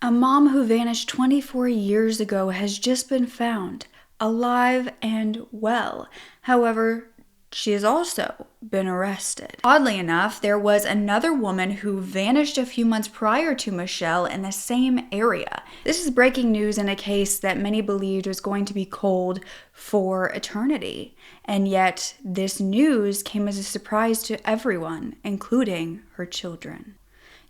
A mom who vanished 24 years ago has just been found, alive and well. However, she has also been arrested. Oddly enough, there was another woman who vanished a few months prior to Michele in the same area. This is breaking news in a case that many believed was going to be cold for eternity. And yet, this news came as a surprise to everyone, including her children.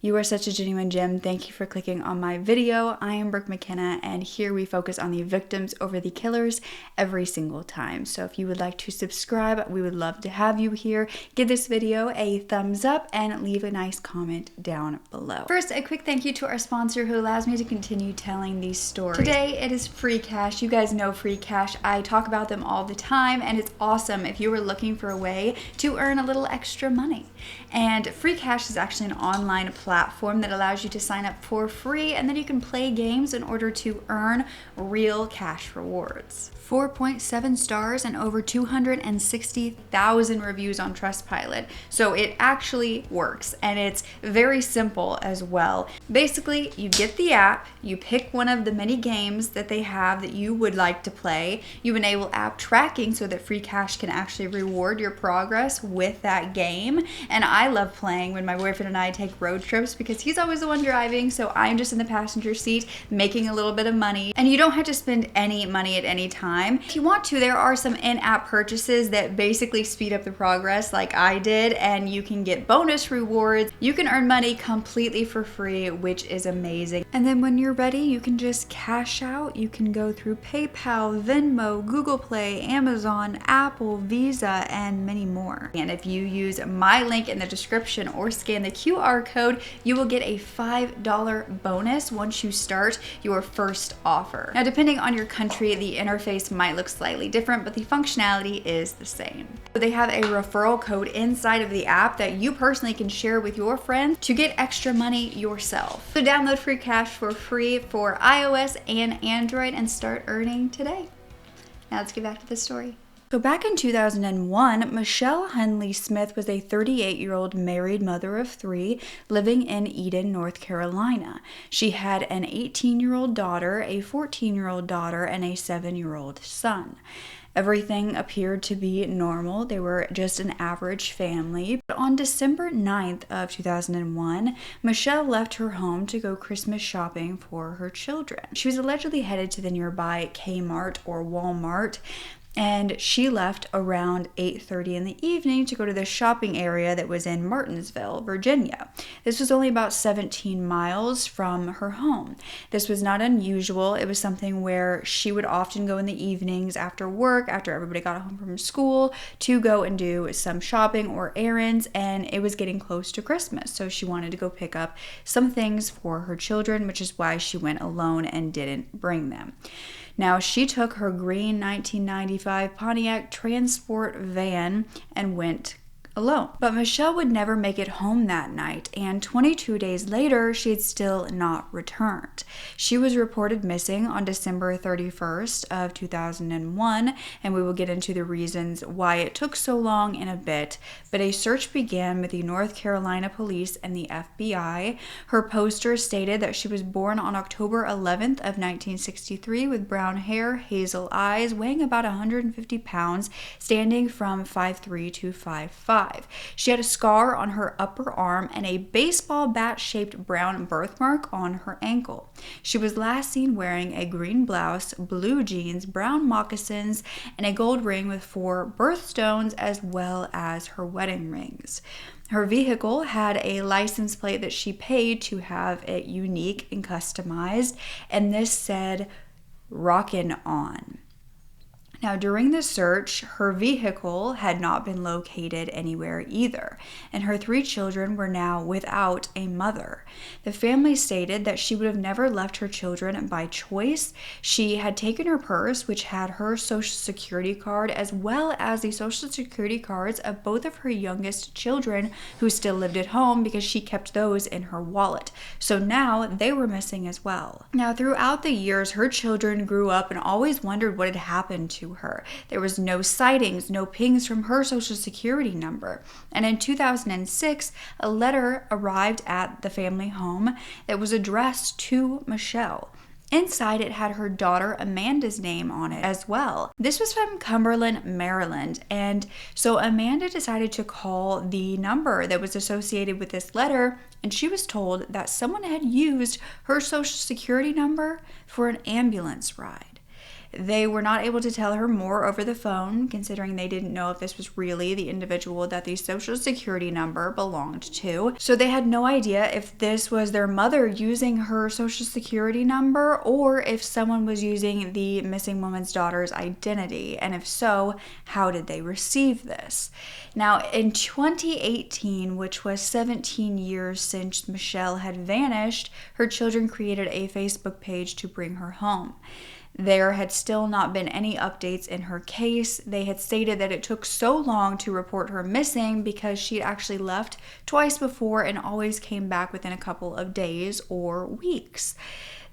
You are such a genuine gem. Thank you for clicking on my video. I am Brooke Makenna, and here we focus on the victims over the killers every single time. So if you would like to subscribe, we would love to have you here. Give this video a thumbs up and leave a nice comment down below. First, a quick thank you to our sponsor who allows me to continue telling these stories. Today, it is Free Cash. You guys know Free Cash. I talk about them all the time, and it's awesome if you were looking for a way to earn a little extra money. And Free Cash is actually an online platform that allows you to sign up for free, and then you can play games in order to earn real cash rewards. 4.7 stars and over 260,000 reviews on Trustpilot. So it actually works, and it's very simple as well. Basically, you get the app, you pick one of the many games that they have that you would like to play. You enable app tracking so that Free Cash can actually reward your progress with that game. And I love playing when my boyfriend and I take road trips because he's always the one driving, so I'm just in the passenger seat making a little bit of money. And you don't have to spend any money at any time. If you want to, there are some in-app purchases that basically speed up the progress like I did, and you can get bonus rewards. You can earn money completely for free, which is amazing. And then when you're ready, you can just cash out. You can go through PayPal, Venmo, Google Play, Amazon, Apple, Visa, and many more. And if you use my link in the description or scan the QR code, you will get a $5 bonus once you start your first offer. Now, depending on your country, the interface might look slightly different, but the functionality is the same. They have a referral code inside of the app that you personally can share with your friends to get extra money yourself. So download Free Cash for free for iOS and Android and start earning today. Now let's get back to the story. So back in 2001, Michele Hundley Smith was a 38-year-old married mother of 3 living in Eden, North Carolina. She had an 18-year-old daughter, a 14-year-old daughter, and a 7-year-old son. Everything appeared to be normal. They were just an average family. But on December 9th of 2001, Michele left her home to go Christmas shopping for her children. She was allegedly headed to the nearby Kmart or Walmart, and she left around 8:30 in the evening to go to the shopping area that was in Martinsville, Virginia. This was only about 17 miles from her home. This was not unusual. It was something where she would often go in the evenings after work, after everybody got home from school, to go and do some shopping or errands, and it was getting close to Christmas, so she wanted to go pick up some things for her children, which is why she went alone and didn't bring them. Now, she took her green 1995 Pontiac Transport van and went alone. But Michele would never make it home that night, and 22 days later, she had still not returned. She was reported missing on December 31st of 2001, and we will get into the reasons why it took so long in a bit, but a search began with the North Carolina police and the FBI. Her poster stated that she was born on October 11th of 1963 with brown hair, hazel eyes, weighing about 150 pounds, standing from 5'3" to 5'5". She had a scar on her upper arm and a baseball bat-shaped brown birthmark on her ankle. She was last seen wearing a green blouse, blue jeans, brown moccasins, and a gold ring with 4 birthstones as well as her wedding rings. Her vehicle had a license plate that she paid to have it unique and customized, and this said, "Rockin' On." Now, during the search, her vehicle had not been located anywhere either, and her 3 children were now without a mother. The family stated that she would have never left her children by choice. She had taken her purse, which had her social security card, as well as the social security cards of both of her youngest children who still lived at home, because she kept those in her wallet. So now they were missing as well. Now, throughout the years, her children grew up and always wondered what had happened to to her. There was no sightings, no pings from her social security number. And in 2006, a letter arrived at the family home that was addressed to Michele. Inside, it had her daughter Amanda's name on it as well. This was from Cumberland, Maryland, and so Amanda decided to call the number that was associated with this letter, and she was told that someone had used her social security number for an ambulance ride. They were not able to tell her more over the phone, considering they didn't know if this was really the individual that the social security number belonged to. So they had no idea if this was their mother using her social security number or if someone was using the missing woman's daughter's identity. And if so, how did they receive this? Now, in 2018, which was 17 years since Michele had vanished, her children created a Facebook page to bring her home. There had still not been any updates in her case. They had stated that it took so long to report her missing because she actually left twice before and always came back within a couple of days or weeks.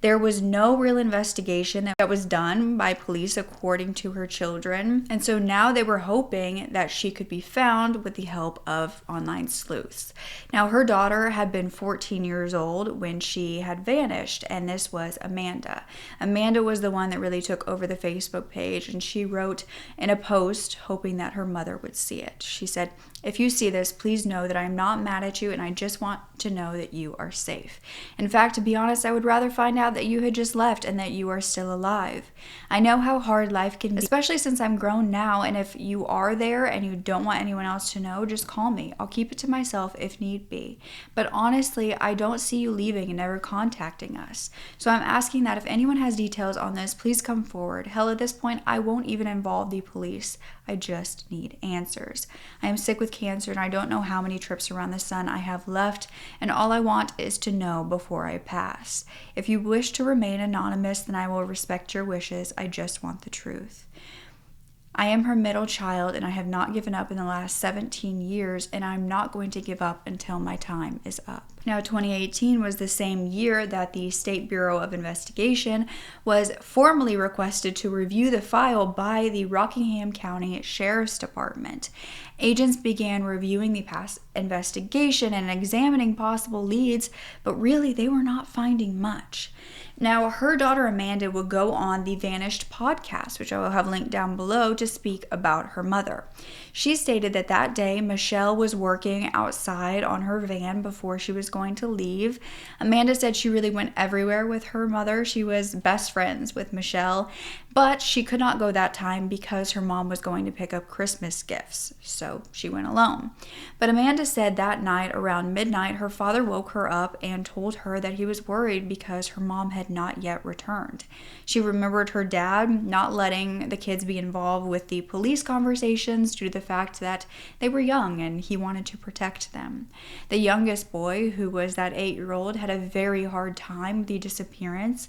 There was no real investigation that was done by police according to her children, and so now they were hoping that she could be found with the help of online sleuths. Now, her daughter had been 14 years old when she had vanished, and this was Amanda. Amanda was the one that really took over the Facebook page, and she wrote in a post hoping that her mother would see it. She said, "If you see this, please know that I'm not mad at you, and I just want to know that you are safe. In fact, to be honest, I would rather find out that you had just left and that you are still alive. I know how hard life can be, especially since I'm grown now, and if you are there and you don't want anyone else to know, just call me. I'll keep it to myself if need be. But honestly, I don't see you leaving and never contacting us. So I'm asking that if anyone has details on this, please come forward. Hell, at this point, I won't even involve the police. I just need answers. I am sick with cancer and I don't know how many trips around the sun I have left, and all I want is to know before I pass. If you wish to remain anonymous, then I will respect your wishes. I just want the truth. I am her middle child and I have not given up in the last 17 years, and I'm not going to give up until my time is up." Now, 2018 was the same year that the State Bureau of Investigation was formally requested to review the file by the Rockingham County Sheriff's Department. Agents began reviewing the past investigation and examining possible leads, but really they were not finding much. Now, her daughter Amanda would go on the Vanished podcast, which I will have linked down below, to speak about her mother. She stated that that day Michele was working outside on her van before she was going to leave. Amanda said she really went everywhere with her mother. She was best friends with Michele, but she could not go that time because her mom was going to pick up Christmas gifts, so she went alone. But Amanda said that night around midnight, her father woke her up and told her that he was worried because her mom had not yet returned. She remembered her dad not letting the kids be involved with the police conversations due to the fact that they were young and he wanted to protect them. The youngest boy, who was that 8-year-old, had a very hard time with the disappearance,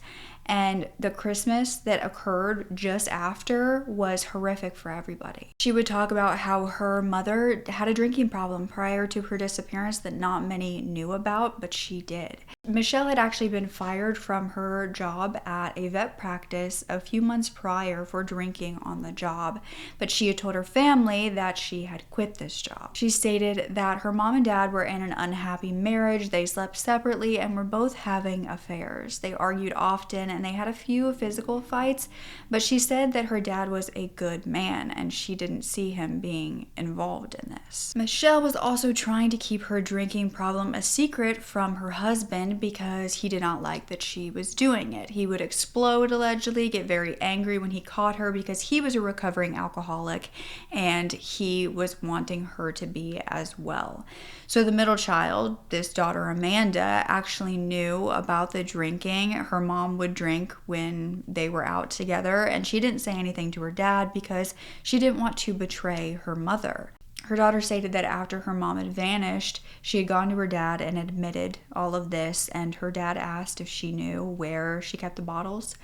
and the Christmas that occurred just after was horrific for everybody. She would talk about how her mother had a drinking problem prior to her disappearance that not many knew about, but she did. Michele had actually been fired from her job at a vet practice a few months prior for drinking on the job, but she had told her family that she had quit this job. She stated that her mom and dad were in an unhappy marriage, they slept separately, and were both having affairs. They argued often and they had a few physical fights, but she said that her dad was a good man and she didn't see him being involved in this. Michele was also trying to keep her drinking problem a secret from her husband because he did not like that she was doing it. He would explode, allegedly, get very angry when he caught her because he was a recovering alcoholic and he was wanting her to be as well. So the middle child, this daughter Amanda, actually knew about the drinking. Her mom would drink when they were out together, and she didn't say anything to her dad because she didn't want to betray her mother. Her daughter stated that after her mom had vanished, she had gone to her dad and admitted all of this, and her dad asked if she knew where she kept the bottles,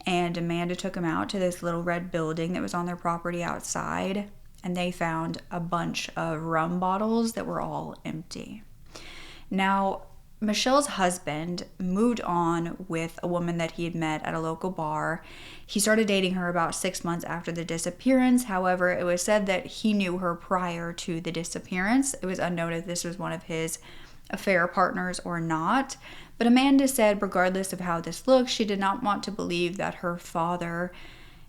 and Amanda took him out to this little red building that was on their property outside, and they found a bunch of rum bottles that were all empty. Now, Michelle's husband moved on with a woman that he had met at a local bar. He started dating her about 6 months after the disappearance. However, it was said that he knew her prior to the disappearance. It was unknown if this was one of his affair partners or not. But Amanda said, regardless of how this looks, she did not want to believe that her father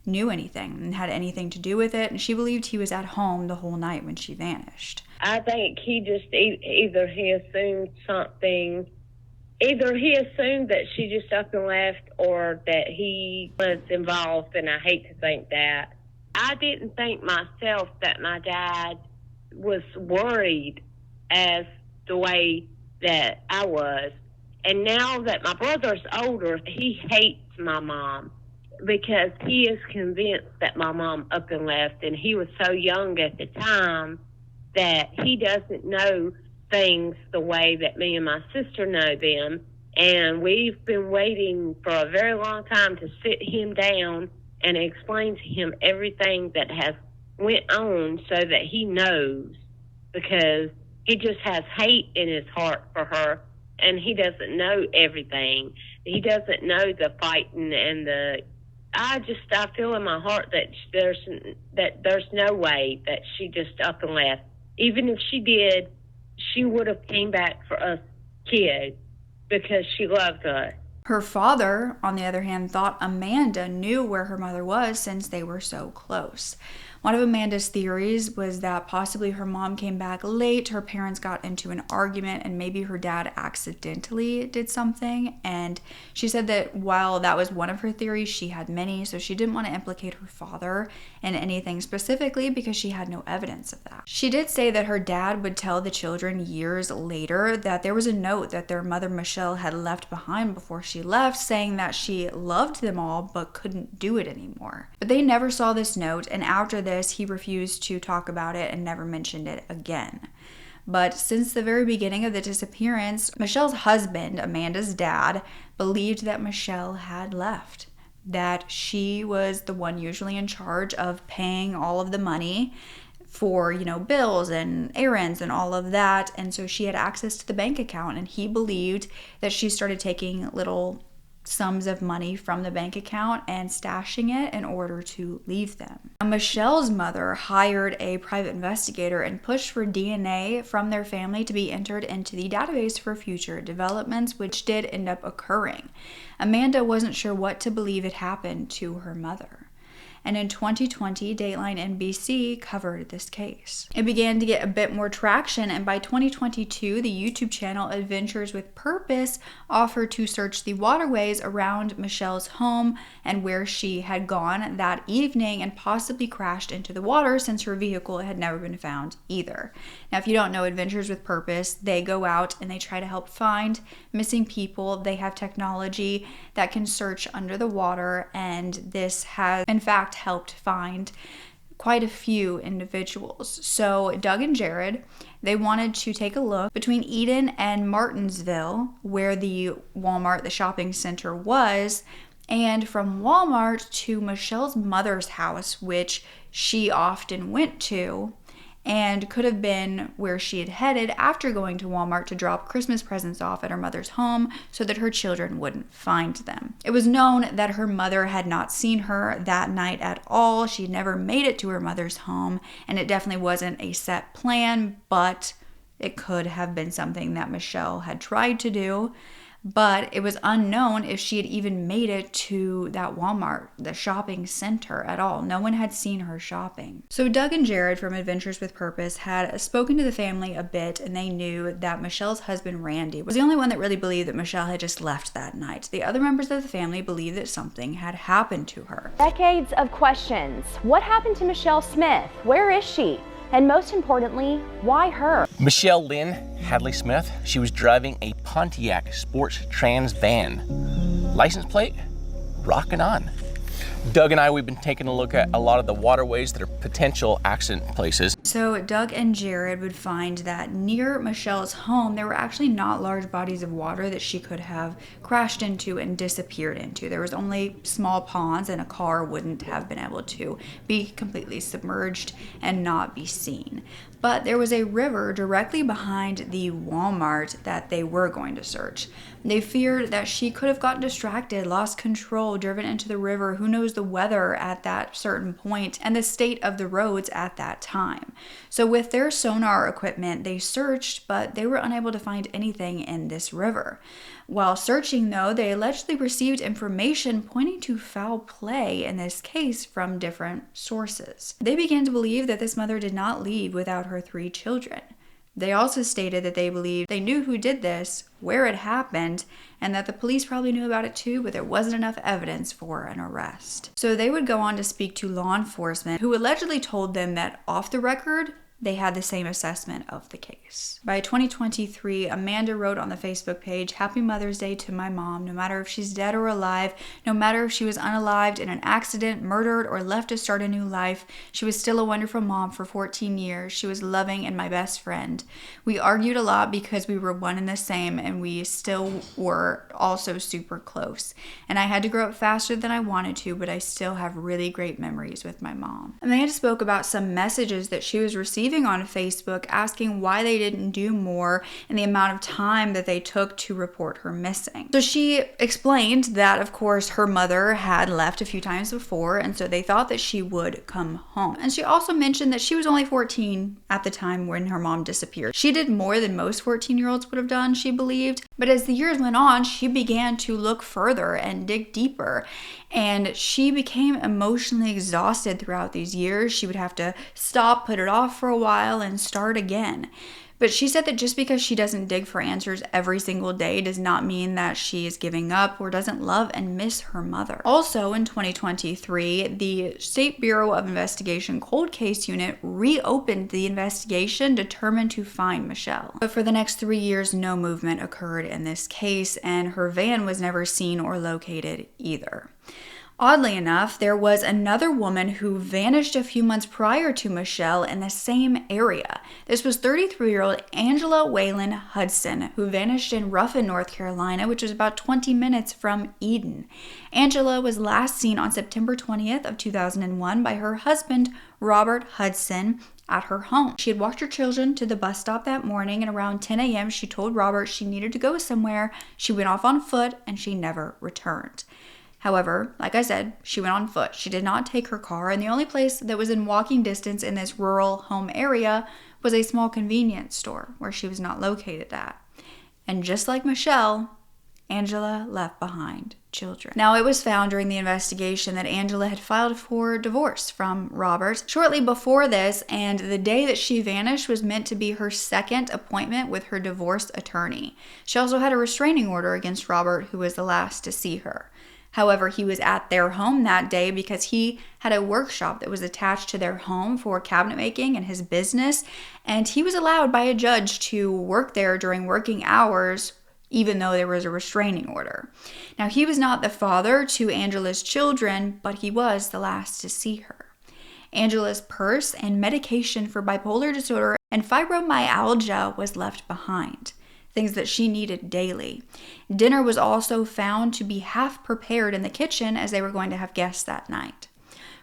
knew anything and had anything to do with it. And she believed he was at home the whole night when she vanished. I think he just either he assumed something, either he assumed that she just up and left or that he was involved, and I hate to think that. I didn't think myself that my dad was worried as the way that I was. And now that my brother's older, he hates my mom because he is convinced that my mom up and left, and he was so young at the time that he doesn't know things the way that me and my sister know them. And we've been waiting for a very long time to sit him down and explain to him everything that has went on so that he knows, because he just has hate in his heart for her, and he doesn't know everything. He doesn't know the fighting and the... I feel in my heart that there's no way that she just up and left. Even if she did, she would have came back for us kids because she loved us. Her father, on the other hand, thought Amanda knew where her mother was since they were so close. One of Amanda's theories was that possibly her mom came back late, her parents got into an argument, and maybe her dad accidentally did something. And she said that while that was one of her theories, she had many, so she didn't want to implicate her father in anything specifically because she had no evidence of that. She did say that her dad would tell the children years later that there was a note that their mother Michele had left behind before she left, saying that she loved them all but couldn't do it anymore. But they never saw this note, and after this, he refused to talk about it and never mentioned it again. But since the very beginning of the disappearance, Michelle's husband, Amanda's dad, believed that Michele had left, that she was the one usually in charge of paying all of the money for, bills and errands and all of that. And so she had access to the bank account, and he believed that she started taking little sums of money from the bank account and stashing it in order to leave them. Now, Michelle's mother hired a private investigator and pushed for DNA from their family to be entered into the database for future developments, which did end up occurring. Amanda wasn't sure what to believe had happened to her mother. And in 2020, Dateline NBC covered this case. It began to get a bit more traction, and by 2022, the YouTube channel Adventures with Purpose offered to search the waterways around Michelle's home and where she had gone that evening and possibly crashed into the water, since her vehicle had never been found either. Now, if you don't know Adventures with Purpose, they go out and they try to help find missing people. They have technology that can search under the water, and this has, in fact, helped find quite a few individuals. So Doug and Jared, they wanted to take a look between Eden and Martinsville, where the Walmart, the shopping center, was, and from Walmart to Michelle's mother's house, which she often went to, and could have been where she had headed after going to Walmart to drop Christmas presents off at her mother's home so that her children wouldn't find them. It was known that her mother had not seen her that night at all. She never made it to her mother's home, and it definitely wasn't a set plan, but it could have been something that Michele had tried to do. But it was unknown if she had even made it to that Walmart, the shopping center, at all. No one had seen her shopping. So Doug and Jared from Adventures with Purpose had spoken to the family a bit, and they knew that Michelle's husband, Randy, was the only one that really believed that Michele had just left that night. The other members of the family believed that something had happened to her. Decades of questions. What happened to Michele Smith? Where is she? And most importantly, why her? Michele Hundley Smith, she was driving a Pontiac Sports Trans van. License plate, rockin' on. Doug and I, we've been taking a look at a lot of the waterways that are potential accident places. So Doug and Jared would find that near Michelle's home, there were actually not large bodies of water that she could have crashed into and disappeared into. There was only small ponds, and a car wouldn't have been able to be completely submerged and not be seen. But there was a river directly behind the Walmart that they were going to search. They feared that she could have gotten distracted, lost control, driven into the river. Who knows the weather at that certain point and the state of the roads at that time. So with their sonar equipment, they searched, but they were unable to find anything in this river. While searching, though, they allegedly received information pointing to foul play in this case from different sources. They began to believe that this mother did not leave without her 3 children. They also stated that they believed they knew who did this, where it happened, and that the police probably knew about it too, but there wasn't enough evidence for an arrest. So they would go on to speak to law enforcement, who allegedly told them that off the record, they had the same assessment of the case. By 2023, Amanda wrote on the Facebook page, "Happy Mother's Day to my mom. No matter if she's dead or alive, no matter if she was unalived in an accident, murdered, or left to start a new life, she was still a wonderful mom for 14 years. She was loving and my best friend. We argued a lot because we were one and the same, and we still were also super close. And I had to grow up faster than I wanted to, but I still have really great memories with my mom." Amanda spoke about some messages that she was receiving on Facebook asking why they didn't do more and the amount of time that they took to report her missing. So she explained that, of course, her mother had left a few times before, and so they thought that she would come home. And she also mentioned that she was only 14 at the time when her mom disappeared. She did more than most 14-year-olds would have done, she believed. But as the years went on, she began to look further and dig deeper. And she became emotionally exhausted throughout these years. She would have to stop, put it off for a while, and start again. But she said that just because she doesn't dig for answers every single day does not mean that she is giving up or doesn't love and miss her mother. Also in 2023, the State Bureau of Investigation Cold Case Unit reopened the investigation determined to find Michele. But for the next 3 years, no movement occurred in this case, and her van was never seen or located either. Oddly enough, there was another woman who vanished a few months prior to Michele in the same area. This was 33-year-old Angela Whalen Hudson, who vanished in Ruffin, North Carolina, which was about 20 minutes from Eden. Angela was last seen on September 20th of 2001 by her husband, Robert Hudson, at her home. She had walked her children to the bus stop that morning, and around 10 a.m. she told Robert she needed to go somewhere. She went off on foot, and she never returned. However, like I said, she went on foot. She did not take her car, and the only place that was in walking distance in this rural home area was a small convenience store where she was not located at. And just like Michele, Angela left behind children. Now, it was found during the investigation that Angela had filed for divorce from Robert shortly before this, and the day that she vanished was meant to be her second appointment with her divorce attorney. She also had a restraining order against Robert, who was the last to see her. However, he was at their home that day because he had a workshop that was attached to their home for cabinet making and his business, and he was allowed by a judge to work there during working hours, even though there was a restraining order. Now, he was not the father to Angela's children, but he was the last to see her. Angela's purse and medication for bipolar disorder and fibromyalgia was left behind, things that she needed daily. Dinner was also found to be half prepared in the kitchen as they were going to have guests that night.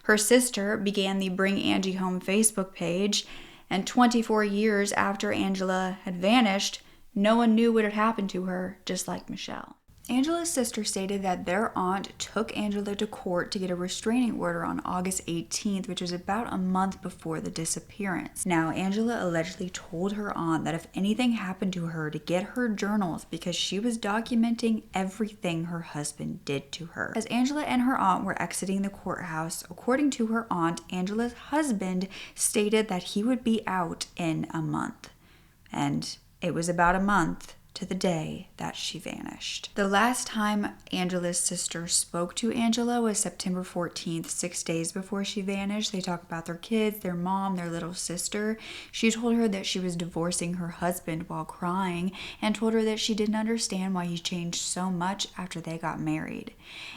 Her sister began the Bring Angie Home Facebook page, and 24 years after Angela had vanished, no one knew what had happened to her, just like Michele. Angela's sister stated that their aunt took Angela to court to get a restraining order on August 18th, which was about a month before the disappearance. Now, Angela allegedly told her aunt that if anything happened to her, to get her journals because she was documenting everything her husband did to her. As Angela and her aunt were exiting the courthouse, according to her aunt, Angela's husband stated that he would be out in a month. And it was about a month to the day that she vanished. The last time Angela's sister spoke to Angela was September 14th, 6 days before she vanished. They talk about their kids, their mom, their little sister. She told her that she was divorcing her husband while crying and told her that she didn't understand why he changed so much after they got married.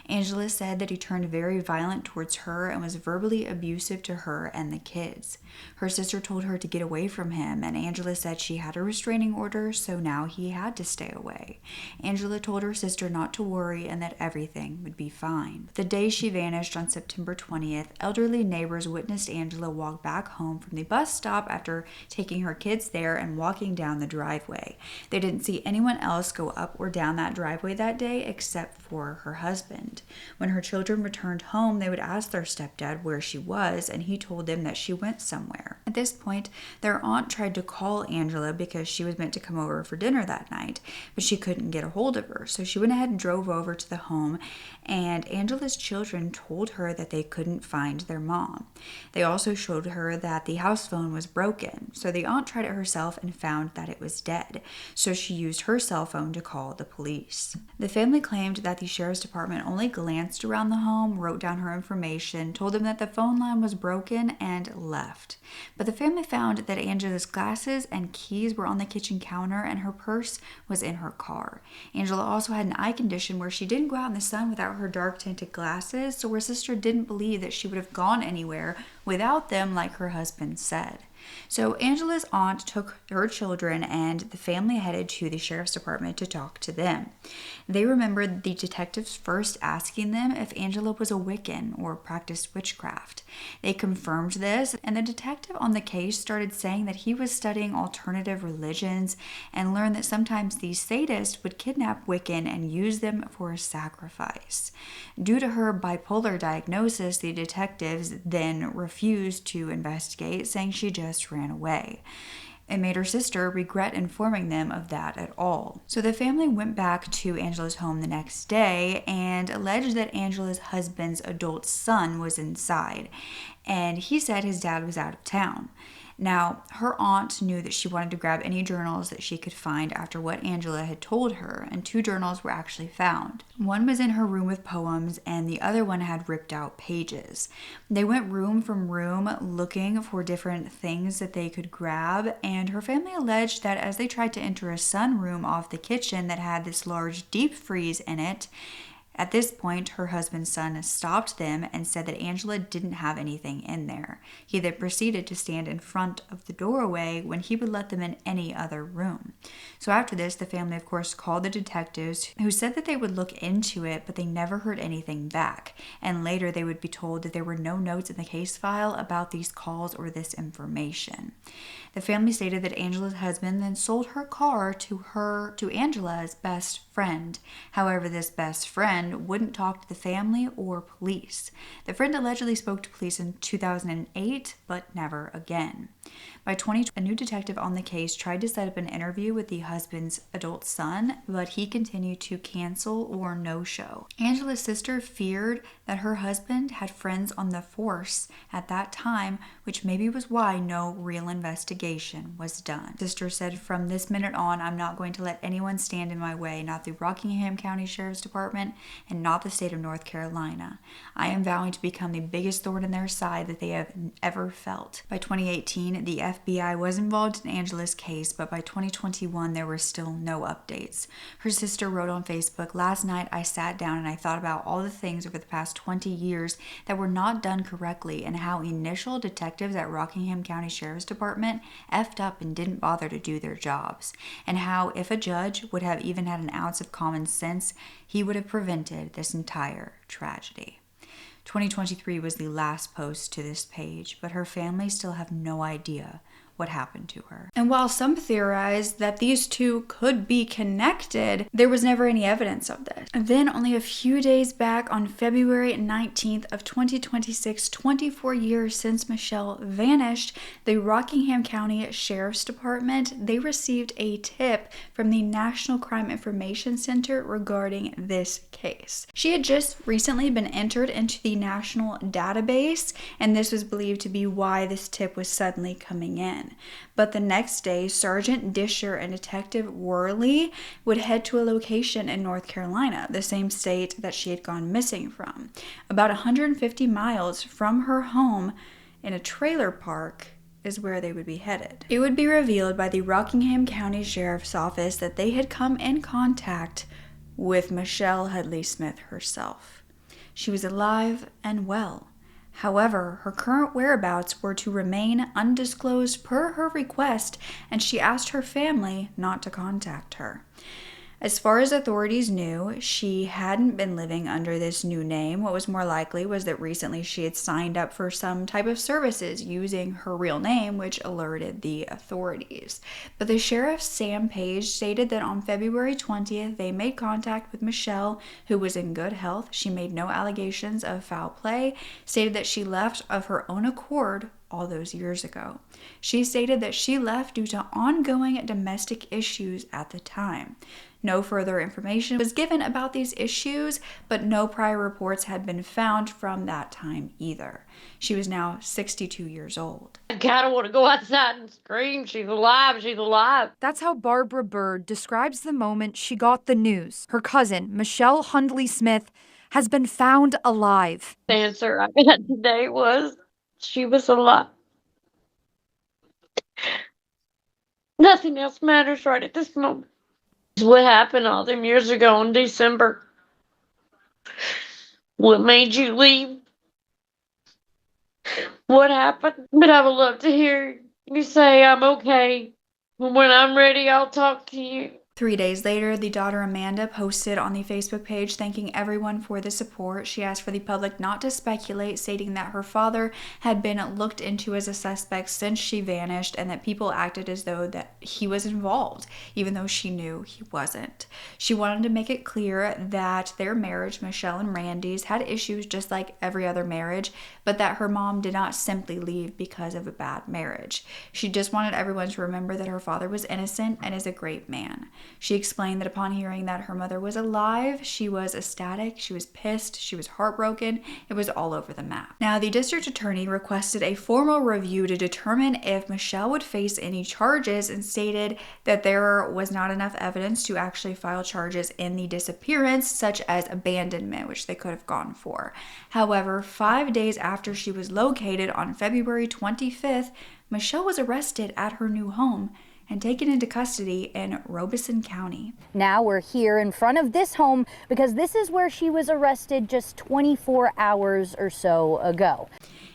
Angela said that he turned very violent towards her and was verbally abusive to her and the kids. Her sister told her to get away from him, and Angela said she had a restraining order, so now he had to stay away. Angela told her sister not to worry and that everything would be fine. The day she vanished on September 20th, elderly neighbors witnessed Angela walk back home from the bus stop after taking her kids there and walking down the driveway. They didn't see anyone else go up or down that driveway that day except for her husband. When her children returned home, they would ask their stepdad where she was, and he told them that she went somewhere. At this point, their aunt tried to call Angela because she was meant to come over for dinner that night, but she couldn't get a hold of her. So she went ahead and drove over to the home, and Angela's children told her that they couldn't find their mom. They also showed her that the house phone was broken. So the aunt tried it herself and found that it was dead. So she used her cell phone to call the police. The family claimed that the sheriff's department only glanced around the home, wrote down her information, told them that the phone line was broken, and left. But the family found that Angela's glasses and keys were on the kitchen counter and her purse was in her car. Angela also had an eye condition where she didn't go out in the sun without her dark tinted glasses, so her sister didn't believe that she would have gone anywhere without them like her husband said. So Angela's aunt took her children and the family headed to the sheriff's department to talk to them. They remembered the detectives first asking them if Angela was a Wiccan or practiced witchcraft. They confirmed this, and the detective on the case started saying that he was studying alternative religions and learned that sometimes these sadists would kidnap Wiccan and use them for a sacrifice. Due to her bipolar diagnosis, the detectives then refused to investigate, saying she just ran away. It made her sister regret informing them of that at all. So the family went back to Angela's home the next day and alleged that Angela's husband's adult son was inside, and he said his dad was out of town. Now, her aunt knew that she wanted to grab any journals that she could find after what Angela had told her, and 2 journals were actually found. One was in her room with poems, and the other one had ripped out pages. They went room from room looking for different things that they could grab, and her family alleged that as they tried to enter a sunroom off the kitchen that had this large deep freeze in it, at this point, her husband's son stopped them and said that Angela didn't have anything in there. He then proceeded to stand in front of the doorway when he would let them in any other room. So after this, the family, of course, called the detectives, who said that they would look into it, but they never heard anything back. And later, they would be told that there were no notes in the case file about these calls or this information. The family stated that Angela's husband then sold her car to Angela's best friend. However, this best friend wouldn't talk to the family or police. The friend allegedly spoke to police in 2008, but never again. By 2020, a new detective on the case tried to set up an interview with the husband's adult son, but he continued to cancel or no-show. Angela's sister feared that her husband had friends on the force at that time, which maybe was why no real investigation was done. Sister said, "From this minute on, I'm not going to let anyone stand in my way, not the Rockingham County Sheriff's Department and not the state of North Carolina. I am vowing to become the biggest thorn in their side that they have ever felt." By 2018, the FBI was involved in Angela's case, but by 2021, there were still no updates. Her sister wrote on Facebook, "Last night I sat down and I thought about all the things over the past 20 years that were not done correctly and how initial detectives at Rockingham County Sheriff's Department effed up and didn't bother to do their jobs, and how if a judge would have even had an ounce of common sense, he would have prevented this entire tragedy." 2023 was the last post to this page, but her family still have no idea what happened to her. And while some theorized that these two could be connected, there was never any evidence of this. And then only a few days back on February 19th of 2026, 24 years since Michele vanished, the Rockingham County Sheriff's Department, they received a tip from the National Crime Information Center regarding this case. She had just recently been entered into the national database, and this was believed to be why this tip was suddenly coming in. in. But the next day, Sergeant Disher and Detective Worley would head to a location in North Carolina, the same state that she had gone missing from, about 150 miles from her home in a trailer park is where they would be headed. It would be revealed by the Rockingham County Sheriff's Office that they had come in contact with Michele Hundley Smith herself. She was alive and well. However, her current whereabouts were to remain undisclosed per her request, and she asked her family not to contact her. As far as authorities knew, she hadn't been living under this new name. What was more likely was that recently she had signed up for some type of services using her real name, which alerted the authorities. But the sheriff, Sam Page, stated that on February 20th, they made contact with Michele, who was in good health. She made no allegations of foul play, stated that she left of her own accord all those years ago. She stated that she left due to ongoing domestic issues at the time. No further information was given about these issues, but no prior reports had been found from that time either. She was now 62 years old. I kind of want to go outside and scream, she's alive, she's alive. That's how Barbara Bird describes the moment she got the news. Her cousin, Michele Hundley Smith, has been found alive. The answer I got today was she was alive. Nothing else matters right at this moment. What happened all them years ago in December? What made you leave? What happened? But I would love to hear you say I'm okay. When I'm ready, I'll talk to you. 3 days later, the daughter Amanda posted on the Facebook page thanking everyone for the support. She asked for the public not to speculate, stating that her father had been looked into as a suspect since she vanished and that people acted as though that he was involved, even though she knew he wasn't. She wanted to make it clear that their marriage, Michele and Randy's, had issues just like every other marriage, but that her mom did not simply leave because of a bad marriage. She just wanted everyone to remember that her father was innocent and is a great man. She explained that upon hearing that her mother was alive, she was ecstatic, she was pissed, she was heartbroken, it was all over the map. Now, the district attorney requested a formal review to determine if Michele would face any charges and stated that there was not enough evidence to actually file charges in the disappearance, such as abandonment, which they could have gone for. However, 5 days after she was located on February 25th, Michele was arrested at her new home and taken into custody in Robeson County. Now we're here in front of this home because this is where she was arrested just 24 hours or so ago.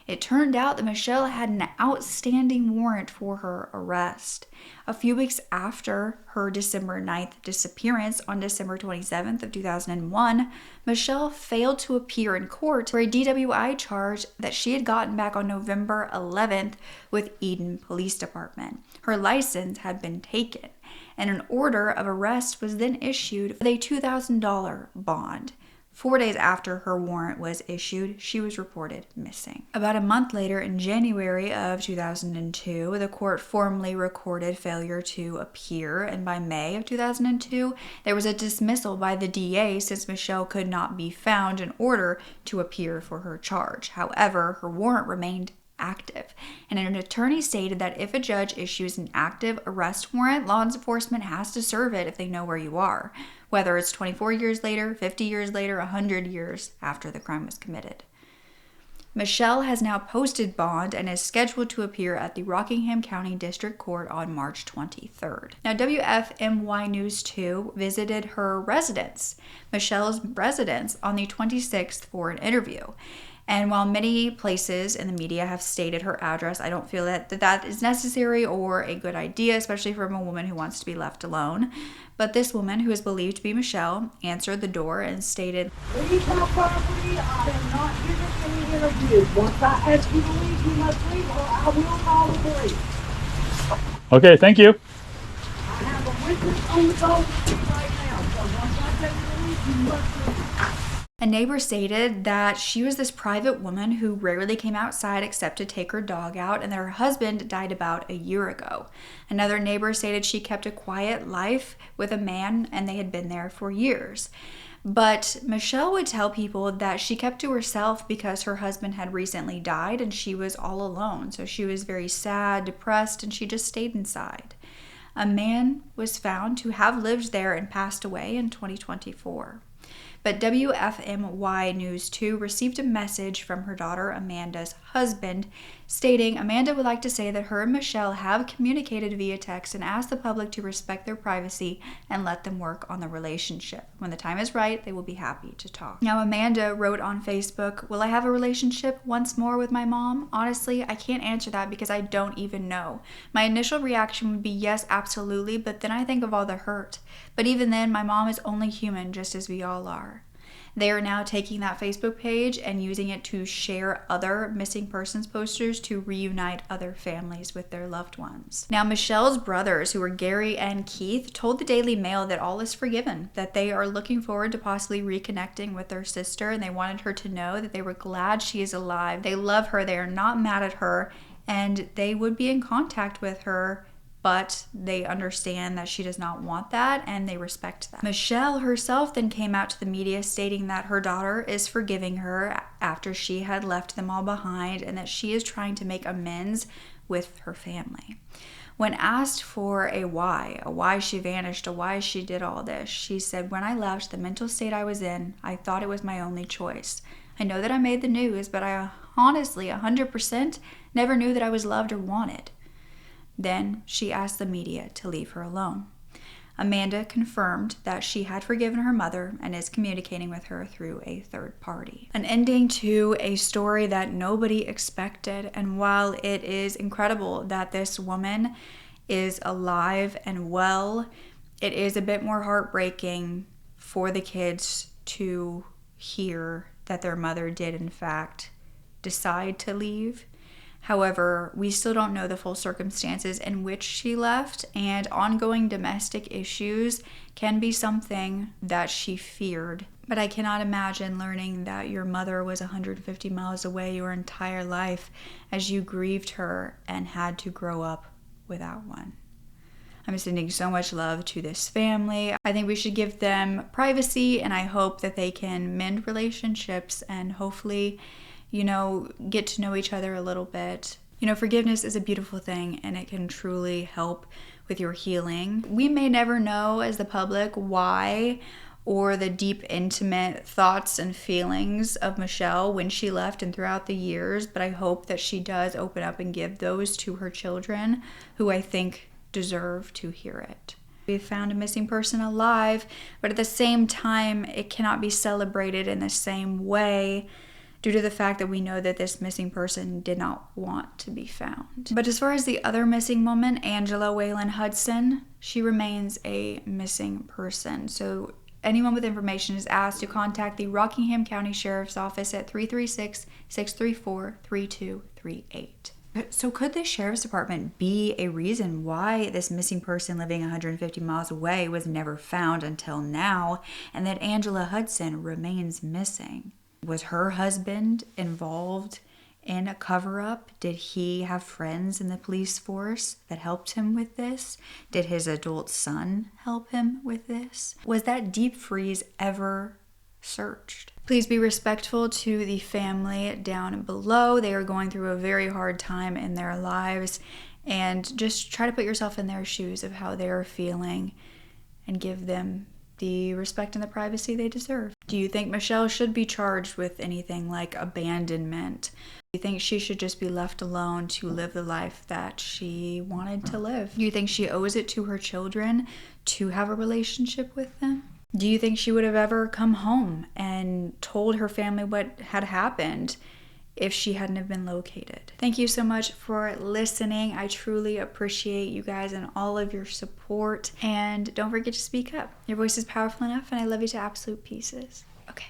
It turned out that Michele had an outstanding warrant for her arrest. A few weeks after her December 9th disappearance on December 27th of 2001, Michele failed to appear in court for a DWI charge that she had gotten back on November 11th with Eden Police Department. Her license had been taken, and an order of arrest was then issued with a $2,000 bond. 4 days after her warrant was issued, she was reported missing. About a month later, in January of 2002, the court formally recorded failure to appear, and by May of 2002, there was a dismissal by the DA since Michele could not be found in order to appear for her charge. However, her warrant remained active, and an attorney stated that if a judge issues an active arrest warrant, law enforcement has to serve it if they know where you are, whether it's 24 years later, 50 years later, 100 years after the crime was committed. Michele has now posted bond and is scheduled to appear at the Rockingham County District Court on March 23rd. Now, WFMY News 2 visited her residence, Michele's residence, on the 26th for an interview. And while many places in the media have stated her address, I don't feel that is necessary or a good idea, especially from a woman who wants to be left alone. But this woman, who is believed to be Michele, answered the door and stated, "Leave my property. I am not giving any interviews. Once I ask you to leave, you must leave, or I will call the police." Okay, thank you. I have a witness on the phone with me right now, so once I tell you to leave, you must leave. A neighbor stated that she was this private woman who rarely came outside except to take her dog out, and that her husband died about a year ago. Another neighbor stated she kept a quiet life with a man and they had been there for years. But Michele would tell people that she kept to herself because her husband had recently died and she was all alone. So she was very sad, depressed, and she just stayed inside. A man was found to have lived there and passed away in 2024. But WFMY News 2 received a message from her daughter Amanda's husband stating Amanda would like to say that her and Michele have communicated via text and asked the public to respect their privacy and let them work on the relationship. When the time is right, they will be happy to talk. Now, Amanda wrote on Facebook, will I have a relationship once more with my mom? Honestly, I can't answer that because I don't even know. My initial reaction would be yes, absolutely, but then I think of all the hurt. But even then, my mom is only human, just as we all are. They are now taking that Facebook page and using it to share other missing persons posters to reunite other families with their loved ones. Now, Michele's brothers, who are Gary and Keith, told the Daily Mail that all is forgiven, that they are looking forward to possibly reconnecting with their sister, and they wanted her to know that they were glad she is alive. They love her, they are not mad at her, and they would be in contact with her, but they understand that she does not want that and they respect that. Michele herself then came out to the media stating that her daughter is forgiving her after she had left them all behind and that she is trying to make amends with her family. When asked for a why she vanished, a why she did all this, she said, when I left the mental state I was in, I thought it was my only choice. I know that I made the news, but I honestly 100% never knew that I was loved or wanted. Then she asked the media to leave her alone. Amanda confirmed that she had forgiven her mother and is communicating with her through a third party. An ending to a story that nobody expected, and while it is incredible that this woman is alive and well, it is a bit more heartbreaking for the kids to hear that their mother did in fact decide to leave. However, we still don't know the full circumstances in which she left, and ongoing domestic issues can be something that she feared. But I cannot imagine learning that your mother was 150 miles away your entire life as you grieved her and had to grow up without one. I'm sending so much love to this family. I think we should give them privacy, and I hope that they can mend relationships and hopefully get to know each other a little bit. Forgiveness is a beautiful thing and it can truly help with your healing. We may never know as the public why or the deep, intimate thoughts and feelings of Michele when she left and throughout the years, but I hope that she does open up and give those to her children who I think deserve to hear it. We found a missing person alive, but at the same time, it cannot be celebrated in the same way due to the fact that we know that this missing person did not want to be found. But as far as the other missing woman, Angela Whalen Hudson, she remains a missing person. So anyone with information is asked to contact the Rockingham County Sheriff's Office at 336-634-3238. So could the Sheriff's Department be a reason why this missing person living 150 miles away was never found until now, and that Angela Hudson remains missing? Was her husband involved in a cover-up? Did he have friends in the police force that helped him with this? Did his adult son help him with this? Was that deep freeze ever searched? Please be respectful to the family down below. They are going through a very hard time in their lives, and just try to put yourself in their shoes of how they're feeling and give them the respect and the privacy they deserve. Do you think Michele should be charged with anything like abandonment? Do you think she should just be left alone to live the life that she wanted to live? Do you think she owes it to her children to have a relationship with them? Do you think she would have ever come home and told her family what had happened if she hadn't have been located? Thank you so much for listening. I truly appreciate you guys and all of your support. And don't forget to speak up. Your voice is powerful enough, and I love you to absolute pieces. Okay.